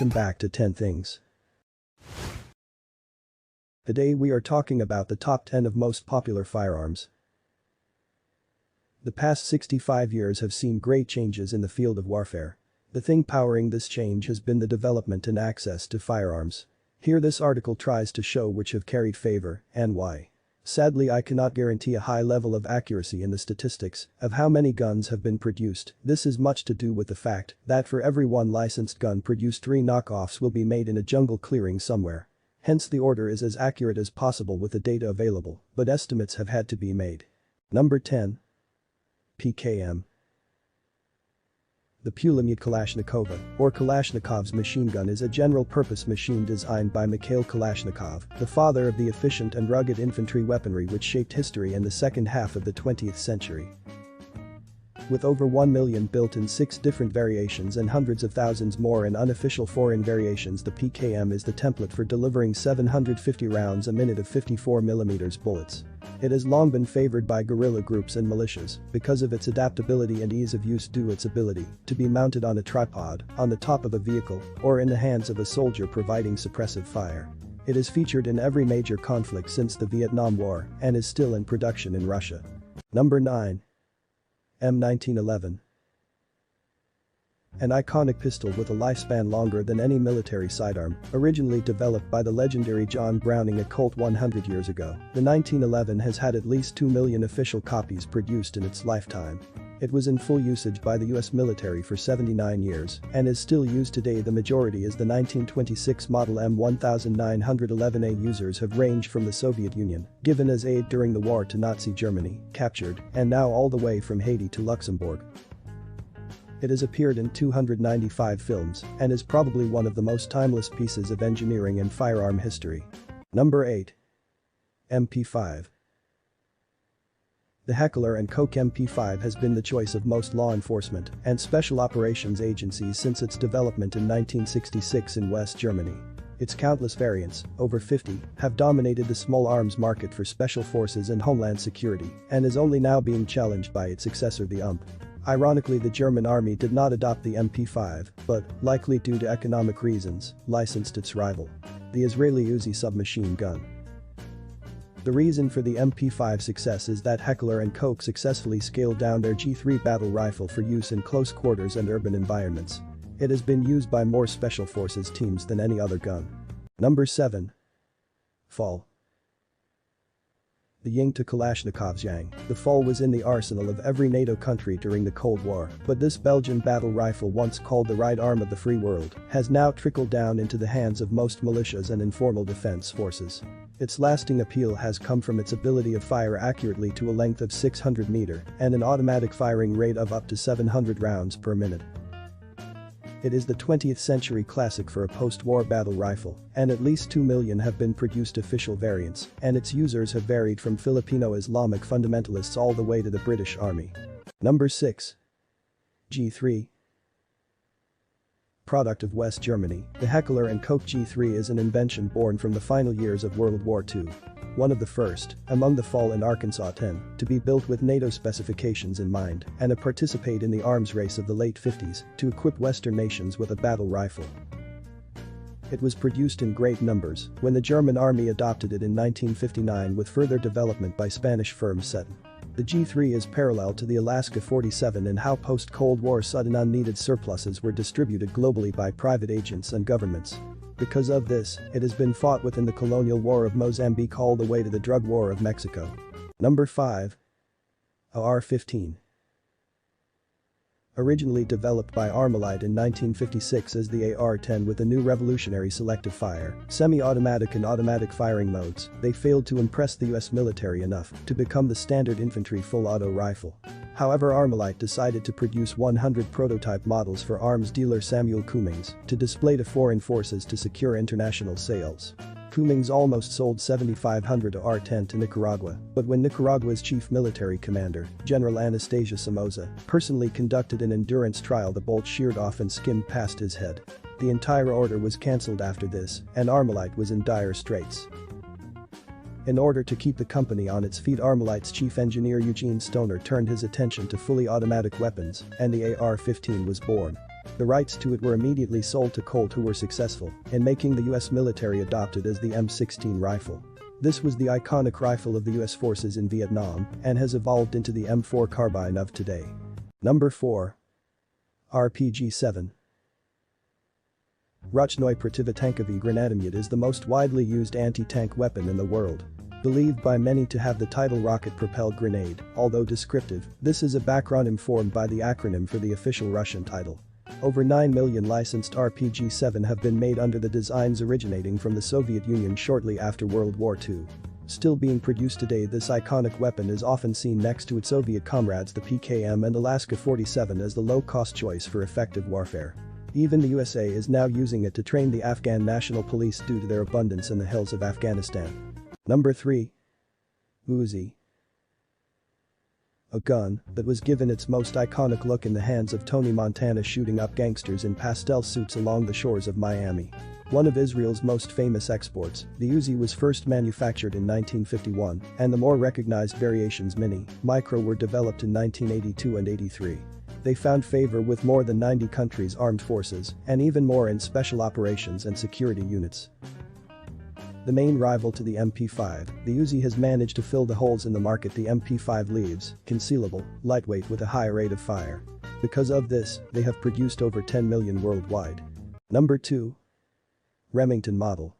welcome back to 10 Things. Today we are talking about the top 10 of most popular firearms. The past 65 years have seen great changes in the field of warfare. The thing powering this change has been the development and access to firearms. Here this article tries to show which have carried favor and why. Sadly, I cannot guarantee a high level of accuracy in the statistics of how many guns have been produced. This is much to do with the fact that for every one licensed gun produced 3 knockoffs will be made in a jungle clearing somewhere. Hence the order is as accurate as possible with the data available, but estimates have had to be made. Number 10. PKM. The Pulemyot Kalashnikova, or Kalashnikov's machine gun, is a general-purpose machine designed by Mikhail Kalashnikov, the father of the efficient and rugged infantry weaponry which shaped history in the second half of the 20th century. With over 1 million built in 6 different variations and hundreds of thousands more in unofficial foreign variations, the PKM is the template for delivering 750 rounds a minute of 54mm bullets. It has long been favored by guerrilla groups and militias because of its adaptability and ease of use due to its ability to be mounted on a tripod, on the top of a vehicle, or in the hands of a soldier providing suppressive fire. It is featured in every major conflict since the Vietnam War and is still in production in Russia. Number 9. M1911. An iconic pistol with a lifespan longer than any military sidearm, originally developed by the legendary John Browning at Colt 100 years ago, the 1911 has had at least 2 million official copies produced in its lifetime. It was in full usage by the US military for 79 years and is still used today. The majority is the 1926 model M1911A. Users have ranged from the Soviet Union, given as aid during the war, to Nazi Germany, captured, and now all the way from Haiti to Luxembourg. It has appeared in 295 films and is probably one of the most timeless pieces of engineering in firearm history. Number 8. MP5. The Heckler & Koch MP5 has been the choice of most law enforcement and special operations agencies since its development in 1966 in West Germany. Its countless variants, over 50, have dominated the small arms market for special forces and homeland security and is only now being challenged by its successor, the UMP. Ironically, the German army did not adopt the MP5, but, likely due to economic reasons, licensed its rival, the Israeli Uzi submachine gun. The reason for the MP5 success is that Heckler & Koch successfully scaled down their G3 battle rifle for use in close quarters and urban environments. It has been used by more special forces teams than any other gun. Number 7. FAL. The Ying to Kalashnikov's Yang. The FAL was in the arsenal of every NATO country during the Cold War, but this Belgian battle rifle, once called the right arm of the free world, has now trickled down into the hands of most militias and informal defense forces. Its lasting appeal has come from its ability to fire accurately to a length of 600 meters and an automatic firing rate of up to 700 rounds per minute. It is the 20th century classic for a post-war battle rifle, and at least 2 million have been produced official variants, and its users have varied from Filipino Islamic fundamentalists all the way to the British Army. Number 6. G3. Product of West Germany, the Heckler & Koch G3 is an invention born from the final years of World War II. One of the first, among the FAL in Arkansas 10, to be built with NATO specifications in mind and to participate in the arms race of the late 50s to equip Western nations with a battle rifle. It was produced in great numbers when the German army adopted it in 1959, with further development by Spanish firm Seton. The G3 is parallel to the Alaska 47 in how post-Cold War sudden unneeded surpluses were distributed globally by private agents and governments. Because of this, it has been fought within the colonial war of Mozambique all the way to the drug war of Mexico. Number 5. AR-15. Originally developed by Armalite in 1956 as the AR-10 with a new revolutionary selective fire, semi-automatic and automatic firing modes, they failed to impress the US military enough to become the standard infantry full-auto rifle. However, Armalite decided to produce 100 prototype models for arms dealer Samuel Cummings to display to foreign forces to secure international sales. Cummings almost sold 7,500 AR-10 to Nicaragua, but when Nicaragua's chief military commander, General Anastasio Somoza, personally conducted an endurance trial, the bolt sheared off and skimmed past his head. The entire order was cancelled after this, and Armalite was in dire straits. In order to keep the company on its feet, Armalite's chief engineer Eugene Stoner turned his attention to fully automatic weapons, and the AR-15 was born. The rights to it were immediately sold to Colt, who were successful in making the US military adopt it as the M16 rifle. This was the iconic rifle of the US forces in Vietnam and has evolved into the M4 carbine of today. Number 4. RPG-7. Ruchnoy Protivotankovy Granatomet is the most widely used anti-tank weapon in the world. Believed by many to have the title rocket-propelled grenade, although descriptive, this is a backronym formed by the acronym for the official Russian title. Over 9 million licensed RPG-7 have been made under the designs originating from the Soviet Union shortly after World War II. Still being produced today, this iconic weapon is often seen next to its Soviet comrades the PKM and Alaska 47 as the low-cost choice for effective warfare. Even the USA is now using it to train the Afghan National Police due to their abundance in the hills of Afghanistan. Number 3. Uzi. A gun that was given its most iconic look in the hands of Tony Montana shooting up gangsters in pastel suits along the shores of Miami. One of Israel's most famous exports, the Uzi was first manufactured in 1951, and the more recognized variations Mini, Micro were developed in 1982 and 83. They found favor with more than 90 countries' armed forces, and even more in special operations and security units. The main rival to the MP5, the Uzi has managed to fill the holes in the market the MP5 leaves, concealable, lightweight with a high rate of fire. Because of this, they have produced over 10 million worldwide. Number 2. Remington model.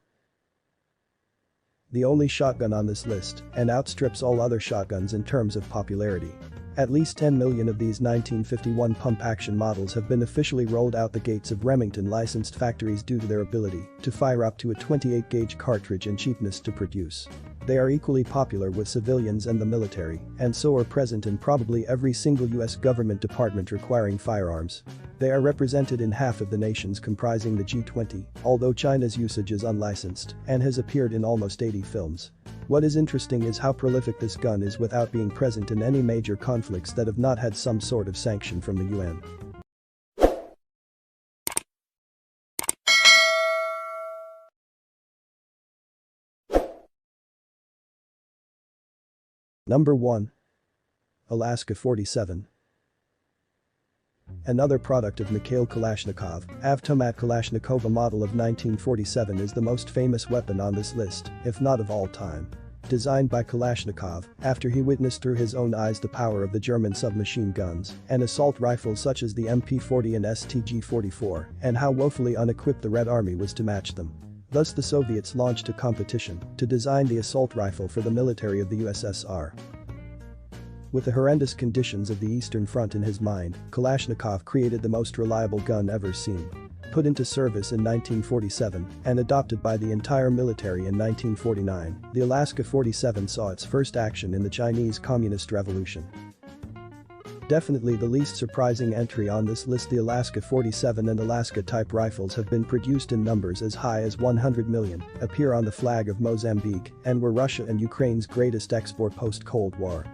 The only shotgun on this list, and outstrips all other shotguns in terms of popularity. At least 10 million of these 1951 pump-action models have been officially rolled out the gates of Remington licensed factories due to their ability to fire up to a 28-gauge cartridge and cheapness to produce. They are equally popular with civilians and the military, and so are present in probably every single US government department requiring firearms. They are represented in half of the nations comprising the G20, although China's usage is unlicensed and has appeared in almost 80 films. What is interesting is how prolific this gun is without being present in any major conflicts that have not had some sort of sanction from the UN. Number 1. Alaska 47. Another product of Mikhail Kalashnikov, Avtomat Kalashnikova model of 1947 is the most famous weapon on this list, if not of all time. Designed by Kalashnikov after he witnessed through his own eyes the power of the German submachine guns and assault rifles such as the MP40 and STG-44 and how woefully unequipped the Red Army was to match them. Thus the Soviets launched a competition to design the assault rifle for the military of the USSR. With the horrendous conditions of the Eastern Front in his mind, Kalashnikov created the most reliable gun ever seen. Put into service in 1947 and adopted by the entire military in 1949, the Alaska 47 saw its first action in the Chinese Communist Revolution. Definitely the least surprising entry on this list, the Alaska 47 and Alaska-type rifles have been produced in numbers as high as 100 million, appear on the flag of Mozambique, and were Russia and Ukraine's greatest export post-Cold War.